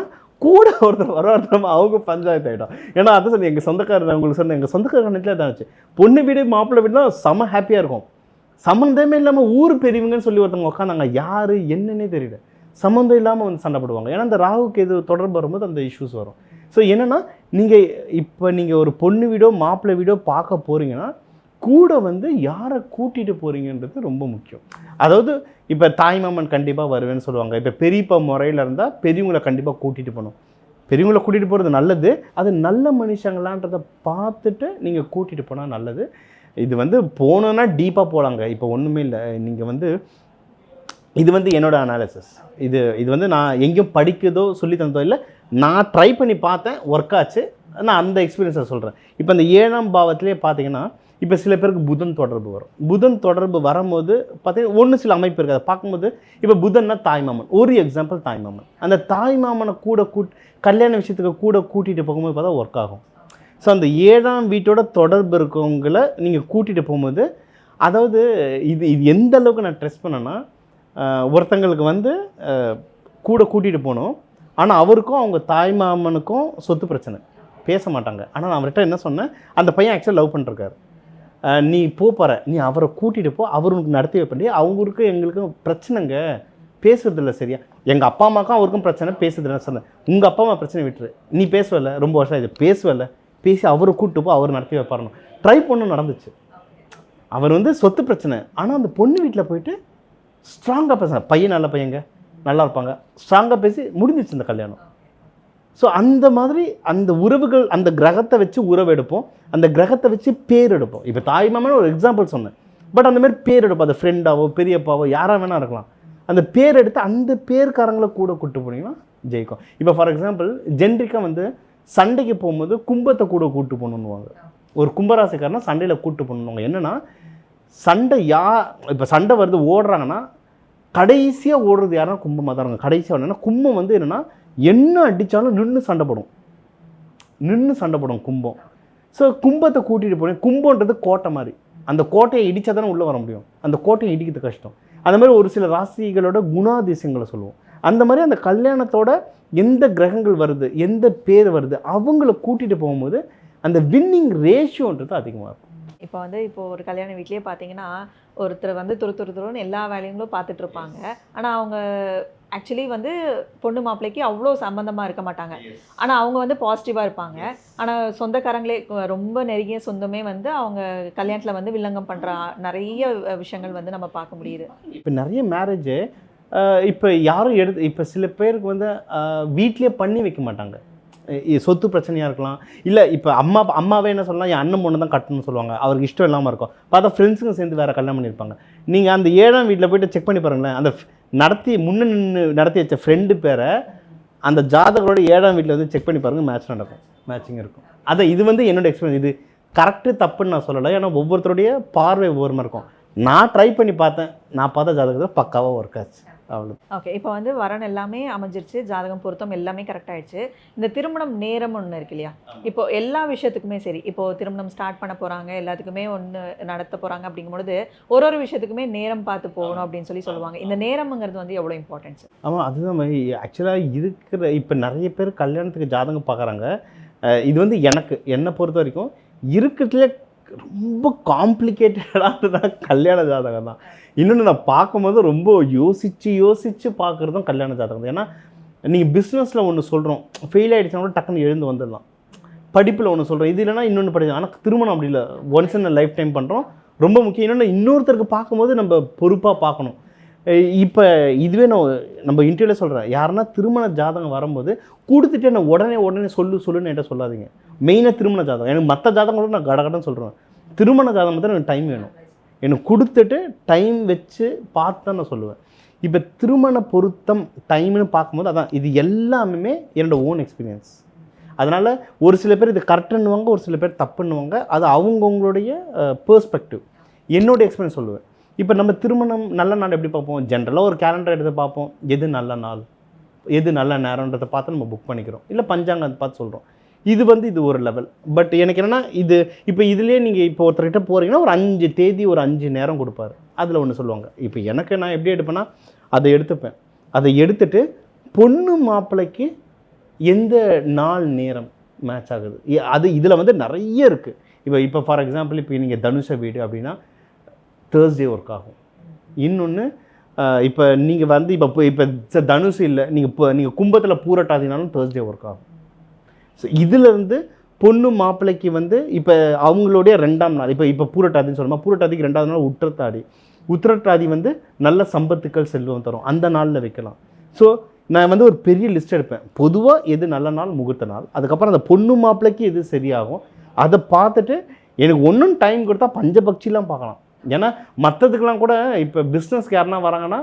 கூட ஒருத்தர் வரவார்த்தமாக அவங்க பஞ்சாயத்து ஆகிடும். ஏன்னா அதை சொல்லி எங்கள் சொந்தக்காரர், உங்களுக்கு சொன்ன எங்கள் சொந்தக்காரத்தில் தான் ஆச்சு. பொண்ணு வீடு மாப்பிள்ளை வீடுனா செம்ம ஹாப்பியாக இருக்கும். சம்மந்தமே இல்லாமல் ஊர் பெரியவங்கன்னு சொல்லி ஒருத்தவங்க உட்காந்தாங்க, யார் என்னன்னே தெரியல, சம்மந்தம் இல்லாமல் வந்து சண்டை போடுவாங்க. ஏன்னா அந்த ராகுக்கு எது தொடர்பு வரும்போது அந்த இஷ்யூஸ் வரும். ஸோ என்னென்னா நீங்கள் ஒரு பொண்ணு வீடோ மாப்பிள்ளை வீடோ பார்க்க போகிறீங்கன்னா கூட வந்து யாரை கூட்டிகிட்டு போகிறீங்கன்றது ரொம்ப முக்கியம். அதாவது இப்போ தாய்மாமன் கண்டிப்பாக வருவேன்னு சொல்லுவாங்க. இப்போ பெரியப்பா முறையில் இருந்தால் பெரியவங்களை கண்டிப்பாக கூட்டிகிட்டு போகணும். பெரியவங்களை கூட்டிகிட்டு போகிறது நல்லது, அது நல்ல மனுஷங்களான்றதை பார்த்துட்டு நீங்கள் கூட்டிகிட்டு போனால் நல்லது. இது வந்து போனோன்னா டீப்பாக போகலாங்க. இப்போ ஒன்றுமே இல்லை, நீங்கள் வந்து இது வந்து என்னோடய அனாலிசிஸ். இது வந்து நான் எங்கேயும் படிக்கிறதோ சொல்லி தந்ததோ இல்லை, நான் ட்ரை பண்ணி பார்த்தேன், ஒர்க் ஆச்சு, நான் அந்த எக்ஸ்பீரியன்ஸை சொல்கிறேன். இப்போ இந்த 7ஆம் பாவத்திலே பார்த்தீங்கன்னா இப்போ சில பேருக்கு புதன் தொடர்பு வரும். புதன் தொடர்பு வரும்போது பார்த்தீங்கன்னா சில அமைப்பு இருக்குது, அதை பார்க்கும்போது இப்போ புதன்னா தாய்மாமன், ஒரு எக்ஸாம்பிள் தாய்மாமன், அந்த தாய்மாமனை கல்யாண விஷயத்துக்கு கூட்டிகிட்டு போகும்போது பார்த்தா ஒர்க் ஆகும். ஸோ அந்த 7ஆம் வீட்டோட தொடர்பு இருக்கவங்களை நீங்கள் கூட்டிகிட்டு போகும்போது, அதாவது இது எந்த அளவுக்கு நான் ட்ரெஸ் பண்ணேன்னா, ஒருத்தங்களுக்கு வந்து கூட்டிகிட்டு போகணும், ஆனால் அவருக்கும் அவங்க தாய்மாமனுக்கும் சொத்து பிரச்சனை, பேச மாட்டாங்க. ஆனால் நான் அவர்கிட்ட என்ன சொன்னேன், அந்த பையன் ஆக்சுவலாக லவ் பண்ணிருக்காரு, நீ போகிற, நீ அவரை கூட்டிகிட்டு போ, அவர் உனக்கு நடத்தி வைப்பண்டி, அவங்களுக்கும் எங்களுக்கும் பிரச்சனைங்க, பேசுறதில்ல சரியா, எங்கள் அப்பா அம்மாக்கும் அவருக்கும் பிரச்சனை, பேசுறதில்ல சொன்னேன். உங்கள் அப்பா அம்மா பிரச்சனை விட்டுரு, நீ பேசுவல, ரொம்ப வருஷம் இது பேசுவல, பேசி அவரை கூப்பிட்டு போ, அவர் நடத்தி வைப்பாரணும். ட்ரை பண்ண நடந்துச்சு. அவர் வந்து சொத்து பிரச்சனை, ஆனால் அந்த பொண்ணு வீட்டில் போயிட்டு ஸ்ட்ராங்காக பேசுகிறாங்க, பையன் நல்ல பையங்க, நல்லா இருப்பாங்க, ஸ்ட்ராங்காக பேசி முடிஞ்சிச்சு இந்த கல்யாணம். ஸோ அந்த மாதிரி அந்த உறவுகள், அந்த கிரகத்தை வச்சு உறவு எடுப்போம், அந்த கிரகத்தை வச்சு பேர் எடுப்போம். இப்போ தாய்மாமன் ஒரு எக்ஸாம்பிள் சொன்னேன், பட் அந்த மாதிரி பேர் எடுப்போம். அது ஃப்ரெண்டாவோ பெரியப்பாவோ யாராக வேணால் இருக்கலாம். அந்த பேர் எடுத்து அந்த பேர்காரங்களை கூட கூப்பிட்டு போனீங்கன்னா ஜெயிக்கும். இப்போ ஃபார் எக்ஸாம்பிள் ஜென்ரிக்காக வந்து சண்டைக்கு போகும்போது கும்பத்தை கூட கூப்பிட்டு போகணுன்னுவாங்க. ஒரு கும்பராசிக்காரனா சண்டையில் கூப்பிட்டு போகணுவாங்க. என்னென்னா சண்டை இப்போ சண்டை வருது ஓடுறாங்கன்னா கடைசியாக ஓடுறது யாருன்னா கும்பமாக தான் இருங்க. கடைசியாக என்னென்னா கும்பம் வந்து என்னென்னா என்ன அடித்தாலும் நின்று சண்டை போடும் கும்பம். ஸோ கும்பத்தை கூட்டிகிட்டு போனேன். கும்பன்றது கோட்டை மாதிரி, அந்த கோட்டையை இடித்தா தானே உள்ளே வர முடியும், அந்த கோட்டையை இடிக்கிறது கஷ்டம். அந்த மாதிரி ஒரு சில ராசிகளோட குணாதிசயங்களை சொல்லுவோம். அந்த மாதிரி அந்த கல்யாணத்தோட எந்த கிரகங்கள் வருது, எந்த பேர் வருது, அவங்கள கூட்டிகிட்டு போகும்போது அந்த வின்னிங் ரேஷியோன்றது அதிகமாக இருக்கும். இப்போ ஒரு கல்யாண வீட்லேயே பார்த்தீங்கன்னா ஒருத்தர் வந்து துருன்னு எல்லா வேலைகளும் பார்த்துட்டு இருப்பாங்க. ஆனால் அவங்க ஆக்சுவலி வந்து பொண்ணு மாப்பிள்ளைக்கு அவ்வளோ சம்மந்தமாக இருக்க மாட்டாங்க. ஆனால் அவங்க வந்து பாசிட்டிவாக இருப்பாங்க. ஆனால் சொந்தக்காரங்களே ரொம்ப நெருங்கிய சொந்தமே வந்து அவங்க கல்யாணத்தில் வந்து வில்லங்கம் பண்ணுற நிறைய விஷயங்கள் வந்து நம்ம பார்க்க முடியுது. இப்போ நிறைய மேரேஜு இப்போ யாரும் இப்போ சில பேருக்கு வந்து வீட்லேயே பண்ணி வைக்க மாட்டாங்க. சொத்து பிரச்சனையாக இருக்கலாம். இல்லை இப்போ அம்மாவே என்ன சொல்லலாம், என் அண்ணன் பொண்ணு தான் கட்டணும்னு சொல்லுவாங்க. அவருக்கு இஷ்டம் இல்லாமல் இருக்கும். பார்த்தா ஃப்ரெண்ட்ஸுங்க சேர்ந்து வேறு கல்யாணம் பண்ணியிருப்பாங்க. நீங்கள் அந்த 7ஆம் வீட்டில் போய்ட்டு செக் பண்ணி பாருங்களேன். அந்த நின்று நடத்தி வச்ச ஃப்ரெண்டு பேரை அந்த ஜாதகரோட 7ஆம் வீட்டில் வந்து செக் பண்ணி பாருங்கள், மேட்சிங் இருக்கும். இது வந்து என்னோடய எக்ஸ்பீரியன்ஸ். இது கரெக்டு தப்புன்னு நான் சொல்லலை. ஏன்னா ஒவ்வொருத்தருடைய பார்வை ஒவ்வொரு மாதிரி இருக்கும். நான் ட்ரை பண்ணி பார்த்தேன். நான் பார்த்த ஜாதகத்தை பக்காவாக ஒர்க் ஆச்சு. அவ்வளோ. ஓகே, இப்போ வந்து வரன் எல்லாமே அமைஞ்சிருச்சு, ஜாதகம் பொருத்தம் எல்லாமே கரெக்ட் ஆயிடுச்சு. இந்த திருமணம் நேரம் ஒன்று இருக்கு இல்லையா? இப்போ எல்லா விஷயத்துக்குமே சரி, இப்போ திருமணம் ஸ்டார்ட் பண்ண போகிறாங்க, எல்லாத்துக்குமே ஒன்று நடத்த போகிறாங்க அப்படிங்கும்பொழுது ஒரு விஷயத்துக்குமே நேரம் பார்த்து போகணும் அப்படின்னு சொல்லுவாங்க. இந்த நேரம்ங்கிறது வந்து எவ்வளோ இம்பார்ட்டன்ஸ்? ஆமாம், அதுதான் ஆக்சுவலாக இருக்கிற. இப்போ நிறைய பேர் கல்யாணத்துக்கு ஜாதகம் பார்க்குறாங்க. இது வந்து என்னை பொறுத்த வரைக்கும் இருக்கிறதுலே ரொம்ப காம்ப்ளிகேட்டடானதான் கல்யாண ஜாதகம் தான். இன்னொன்று நான் பார்க்கும்போது ரொம்ப யோசித்து பார்க்குறதும் கல்யாண ஜாதகம் தான். ஏன்னா நீங்கள் பிஸ்னஸில் ஒன்று சொல்கிறோம், ஃபெயில் ஆகிடுச்சுனா கூட டக்குன்னு எழுந்து வந்துடலாம். படிப்பில் ஒன்று சொல்கிறோம், இது இல்லைனா இன்னொன்று படிக்கலாம். ஆனால் திருமணம் அப்படி இல்லை, ஒன்ஸ் இன் லைஃப் டைம் பண்ணுறோம், ரொம்ப முக்கியம். இன்னொருத்தருக்கு பார்க்கும்போது நம்ம பொறுப்பாக பார்க்கணும். இப்போ இதுவே நம்ம இன்டர்வியூவில் சொல்கிறேன், யாருன்னா திருமண ஜாதகம் வரும்போது கொடுத்துட்டு நான் உடனே சொல்லுன்னு என்கிட்ட சொல்லாதீங்க. மெயினாக திருமண ஜாதகம். எனக்கு மற்ற ஜாதகம் நான் கடகடன்னு சொல்கிறேன். திருமண ஜாதகம் மட்டும் எனக்கு டைம் வேணும். எனக்கு கொடுத்துட்டு டைம் வச்சு பார்த்து தான் நான் சொல்லுவேன். இப்போ திருமண பொருத்தம் டைம்னு பார்க்கும்போது அதான் இது எல்லாமே என்னோடய ஓன் எக்ஸ்பீரியன்ஸ். அதனால் ஒரு சில பேர் இது கரெக்டுன்னுவாங்க, ஒரு சில பேர் தப்புன்னுவாங்க. அது அவங்கவுங்களுடைய பெர்ஸ்பெக்டிவ். என்னோடய எக்ஸ்பீரியன்ஸ் சொல்லுவேன். இப்போ நம்ம திருமணம் நல்ல நாள் எப்படி பார்ப்போம்? ஜென்ரலாக ஒரு கேலண்டர் எடுத்து பார்ப்போம், எது நல்ல நாள், எது நல்ல நேரன்றதை பார்த்து நம்ம புக் பண்ணிக்கிறோம். இல்லை பஞ்சாங்கத்தை பார்த்து சொல்கிறோம். இது ஒரு லெவல். பட் எனக்கு என்னென்னா இப்போ இதுலேயே நீங்கள் இப்போ ஒருத்தர்கிட்ட போகிறீங்கன்னா ஒரு 5 தேதி ஒரு 5 நேரம் கொடுப்பாரு. அதில் ஒன்று சொல்லுவாங்க. இப்போ நான் எப்படி எடுப்பேன்னா அதை எடுத்துப்பேன். அதை எடுத்துட்டு பொண்ணு மாப்பிள்ளைக்கு எந்த நாள் நேரம் மேட்ச் ஆகுது, இதில் வந்து நிறைய இருக்குது. இப்போ ஃபார் எக்ஸாம்பிள் இப்போ நீங்கள் தனுஷ வீடு அப்படின்னா தேர்ஸ்டே ஒர்க் ஆகும். இன்னொன்று இப்போ நீங்கள் வந்து இப்போ தனுஷ் இல்லை, நீங்கள் கும்பத்தில் பூரட்டாதினாலும் தேர்ஸ்டே ஒர்க் ஆகும். ஸோ இதிலேருந்து பொண்ணு மாப்பிள்ளைக்கு வந்து இப்போ அவங்களுடைய 2ஆம் நாள், இப்போ பூரட்டாதின்னு சொல்லுமா, பூரட்டாதிக்கு 2ஆவது நாள் உத்திரட்டாதி வந்து நல்ல சம்பத்துக்கள் செல்வம் தரும், அந்த நாளில் வைக்கலாம். ஸோ நான் வந்து ஒரு பெரிய லிஸ்ட் எடுப்பேன். பொதுவாக எது நல்ல நாள், முகூர்த்த நாள், அதுக்கப்புறம் அந்த பொண்ணு மாப்பிள்ளைக்கு எது சரியாகும் அதை பார்த்துட்டு எனக்கு ஒன்றும் டைம் கொடுத்தா பஞ்சபக்ஷிலாம் பார்க்கலாம். ஏன்னா மற்றதுக்கெலாம் கூட இப்போ பிஸ்னஸ்க்கு யாருன்னா வராங்கன்னா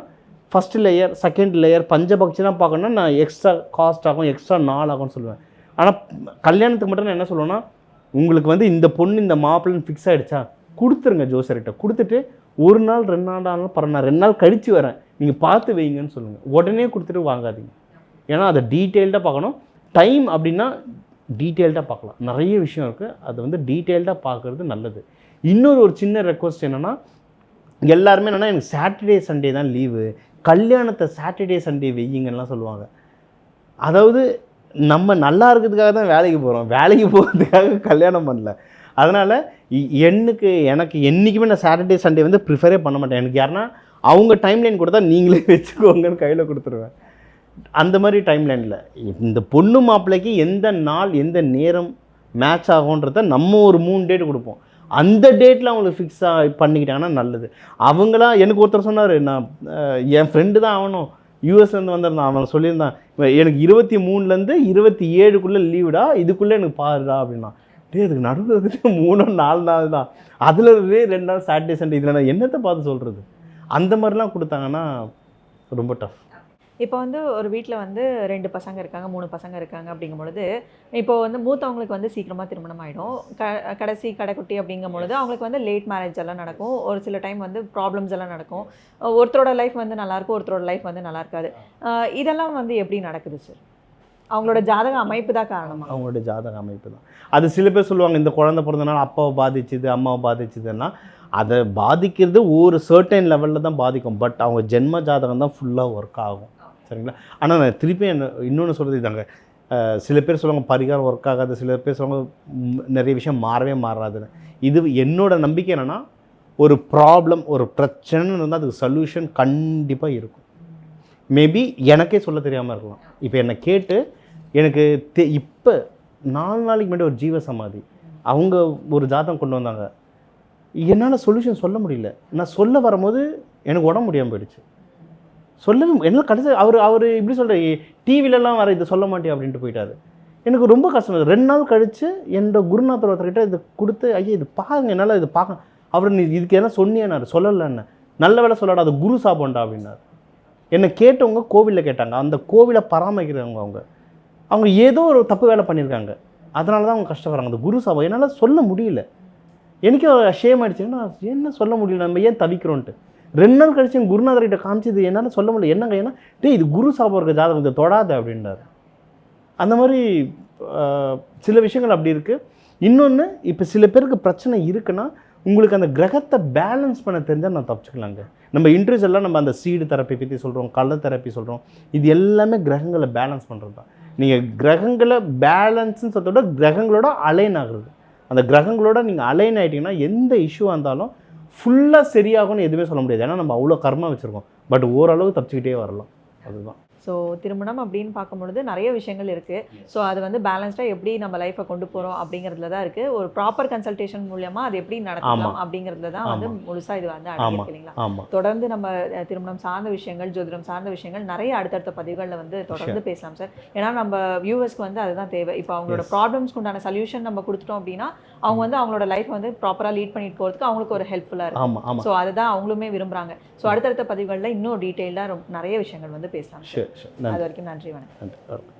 ஃபஸ்ட்டு லேயர், செகண்ட் லேயர், பஞ்சபக்ஷிலாம் பார்க்கணுன்னா நான் எக்ஸ்ட்ரா காஸ்ட் ஆகும், எக்ஸ்ட்ரா நாள் ஆகும்னு சொல்லுவேன். ஆனால் கல்யாணத்துக்கு மட்டும் நான் என்ன சொல்லுவேன்னா, உங்களுக்கு வந்து இந்த பொண்ணு இந்த மாப்பிள்ளைன்னு ஃபிக்ஸ் ஆகிடுச்சா கொடுத்துருங்க ஜோசியர்கிட்ட. கொடுத்துட்டு 1 நாள் 2 நாள் ஆனாலும் பரவாயில்ல, 2 நாள் கழித்து வரேன், நீங்கள் பார்த்து வைங்கன்னு சொல்லுங்கள். உடனே கொடுத்துட்டு வாங்காதீங்க. ஏன்னா அதை டீட்டெயில்டாக பார்க்கணும். டைம் அப்படின்னா டீட்டெயில்டாக பார்க்கலாம், நிறைய விஷயம் இருக்குது. அதை வந்து டீட்டெயில்டாக பார்க்குறது நல்லது. ஒரு சின்ன ரெக்வஸ்ட் என்னென்னா, எல்லாருமே என்னென்னா எனக்கு சாட்டர்டே சண்டே தான் லீவு, கல்யாணத்தை சாட்டர்டே சண்டே வெய்யுங்கலாம் சொல்லுவாங்க. அதாவது நம்ம நல்லா இருக்கிறதுக்காக தான் வேலைக்கு போகிறோம், வேலைக்கு போகிறதுக்காக கல்யாணம் பண்ணல. அதனால் எனக்கு என்றைக்குமே நான் சாட்டர்டே சண்டே வந்து ப்ரிஃபரே பண்ண மாட்டேன். எனக்கு யாருன்னா அவங்க டைம்லைன் கொடுத்தா நீங்களே வச்சுக்கோங்கன்னு கையில் கொடுத்துருவேன். அந்த மாதிரி டைம்லைனில் இந்த பொண்ணு மாப்பிள்ளைக்கு எந்த நாள் எந்த நேரம் மேட்ச் ஆகுன்றத நம்ம ஒரு 3 டேட் கொடுப்போம். அந்த டேட்டில் அவங்களுக்கு ஃபிக்ஸாக பண்ணிக்கிட்டாங்கன்னா நல்லது. அவங்களாம் எனக்கு ஒருத்தர் சொன்னார், நான் என் ஃப்ரெண்டு தான் ஆகணும், யூஎஸ்லேருந்து வந்திருந்தான், அவன் சொல்லியிருந்தான், எனக்கு 23லேருந்து 27க்குள்ளே லீவுடா, இதுக்குள்ளே எனக்கு பாருடா அப்படின்னா. இதுக்கு நடுவில் 3-4 நாள் தான், அதில் 2 நாள் சாட்டர்டே சண்டே, இதில் நான் என்னத்தை பார்த்து சொல்கிறது? அந்த மாதிரிலாம் கொடுத்தாங்கன்னா ரொம்ப டஃப். இப்போ வந்து ஒரு வீட்டில் வந்து 2 பசங்க இருக்காங்க, 3 பசங்க இருக்காங்க அப்படிங்கும் பொழுது, இப்போ வந்து மூத்தவங்களுக்கு வந்து சீக்கிரமாக திருமணம் ஆகிடும், கடைக்குட்டி அப்படிங்கும் பொழுது அவங்களுக்கு வந்து லேட் மேரேஜ் எல்லாம் நடக்கும். ஒரு சில டைம் வந்து ப்ராப்ளம்ஸ் எல்லாம் நடக்கும். ஒருத்தரோட லைஃப் வந்து நல்லாயிருக்கும், ஒருத்தரோட லைஃப் வந்து நல்லா இருக்காது. இதெல்லாம் வந்து எப்படி நடக்குது சார்? அவங்களோட ஜாதக அமைப்பு தான் காரணமாக? அவங்களோட ஜாதக அமைப்பு தான். அது சில பேர் சொல்லுவாங்க, இந்த குழந்தை பிறந்தனால அப்பாவை பாதிச்சுது, அம்மாவை பாதிச்சுதுன்னா, அதை பாதிக்கிறது ஒரு சர்டைன் லெவலில் தான் பாதிக்கும். பட் அவங்க ஜென்ம ஜாதகம் தான் ஃபுல்லாக ஒர்க் ஆகும். சரிங்களா. ஆனால் நான் திருப்பி இன்னொன்று சொல்கிறது இதாங்க, சில பேர் சொல்லுவாங்க பரிகாரம் ஒர்க் ஆகாது, சில பேர் சொல்லுவாங்க நிறைய விஷயம் மாறவே மாறாதுன்னு. இது என்னோட நம்பிக்கை என்னென்னா, ஒரு ப்ராப்ளம் ஒரு பிரச்சனைன்னு இருந்தால் அதுக்கு சொல்யூஷன் கண்டிப்பாக இருக்கும். மேபி எனக்கே சொல்ல தெரியாமல் இருக்கலாம். இப்போ என்னை கேட்டு எனக்கு இப்போ 4 நாளைக்கு முன்னாடி ஒரு ஜீவ சமாதி அவங்க ஒரு ஜாதகம் கொண்டு வந்தாங்க. என்னால் சொல்யூஷன் சொல்ல முடியல. நான் சொல்ல வரும்போது எனக்கு உடம்பு முடியாமல் போயிடுச்சு. சொல்லவே என்னால் கடைசி அவர் இப்படி சொல்கிற டிவிலலாம் வர இதை சொல்ல மாட்டேன் அப்படின்ட்டு போயிட்டாரு. எனக்கு ரொம்ப கஷ்டம். 2 நாள் கழித்து என்னோட குருநாதர் ஒருத்தர்கிட்ட இது கொடுத்து, ஐயா இது பாருங்க, என்னால் இது பார்க்க. அவர் நீ இதுக்கு என்ன சொன்னியன்னாரு. சொல்லலைன்னு. நல்ல வேலை சொல்லடா, அது குரு சாபம்டா அப்படின்னாரு. என்னை கேட்டவங்க கோவிலில் கேட்டாங்க. அந்த கோவிலை பராமரிக்கிறவங்க அவங்க ஏதோ ஒரு தப்பு வேலை பண்ணியிருக்காங்க, அதனால தான் அவங்க கஷ்டப்படுறாங்க. அந்த குரு சாபம் என்னால் சொல்ல முடியல. எனக்கு ஷேம் ஆகிடுச்சுன்னா என்ன சொல்ல முடியல, நம்ம ஏன் தவிக்கிறோன்ட்டு. 2 நாள் கழிச்சு என் குருநாதர்கிட்ட காமிச்சது என்னால் சொல்ல முடியல. என்னங்க ஏன்னா இது குரு சாபம் இருக்க ஜாதகம், இதை தொடாத அப்படின்றாரு. அந்த மாதிரி சில விஷயங்கள் அப்படி இருக்குது. இன்னொன்று, இப்போ சில பேருக்கு பிரச்சனை இருக்குன்னா உங்களுக்கு அந்த கிரகத்தை பேலன்ஸ் பண்ண தெரிஞ்சால் நான் தப்பிச்சுக்கலாங்க. நம்ம இன்ட்ரெஸ்டெல்லாம் நம்ம அந்த சீடு தெரப்பி பற்றி சொல்கிறோம், கலர் தெரப்பி சொல்கிறோம். இது எல்லாமே கிரகங்களை பேலன்ஸ் பண்ணுறது தான். நீங்கள் கிரகங்களை பேலன்ஸ்ன்னு சொல்கிறத விட கிரகங்களோட அலைன் ஆகுறது. அந்த கிரகங்களோட நீங்கள் அலைன் ஆகிட்டிங்கன்னா எந்த இஷ்யூவாக இருந்தாலும் ஃபுல்லாக சரியாகும்னு எதுவுமே சொல்ல முடியாது. ஏன்னா நம்ம அவ்வளோ கர்மா வச்சுருக்கோம். பட் ஓரளவு தப்பிச்சுக்கிட்டே வரலாம். அதுதான். ஸோ திருமணம் அப்படின்னு பார்க்கும்பொழுது நிறைய விஷயங்கள் இருக்குது. ஸோ அது வந்து பேலன்ஸ்டாக எப்படி நம்ம லைஃப்பை கொண்டு போகிறோம் அப்படிங்கிறதுல தான் இருக்குது. ஒரு ப்ராப்பர் கன்சல்டேஷன் மூலியமாக அது எப்படி நடத்தலாம் அப்படிங்கிறதுல தான் வந்து முழுசாக இது வந்து அடங்கியிருக்கு இல்லைங்களா. தொடர்ந்து நம்ம திருமணம் சார்ந்த விஷயங்கள், ஜோதிடம் சார்ந்த விஷயங்கள் நிறைய அடுத்தடுத்த பதிவுகளில் வந்து தொடர்ந்து பேசலாம் சார். ஏன்னா நம்ம வியூவர்ஸ்க்கு வந்து அதுதான் தேவை. இப்போ அவங்களோட ப்ராப்ளம்ஸ்க்கு உண்டான சொல்யூஷன் நம்ம கொடுத்துட்டோம் அப்படின்னா அவங்க வந்து அவங்களோட லைஃப் வந்து ப்ராப்பராக லீட் பண்ணிட்டு போகிறதுக்கு அவங்களுக்கு ஒரு ஹெல்ப்ஃபுல்லாக இருக்கும். ஸோ அதுதான் அவங்களுமே விரும்புகிறாங்க. ஸோ அடுத்தடுத்த பதிவுகளில் இன்னும் டீட்டெயிலாக நிறைய விஷயங்கள் வந்து பேசலாம். அது வரைக்கும் நன்றி, வணக்கம்.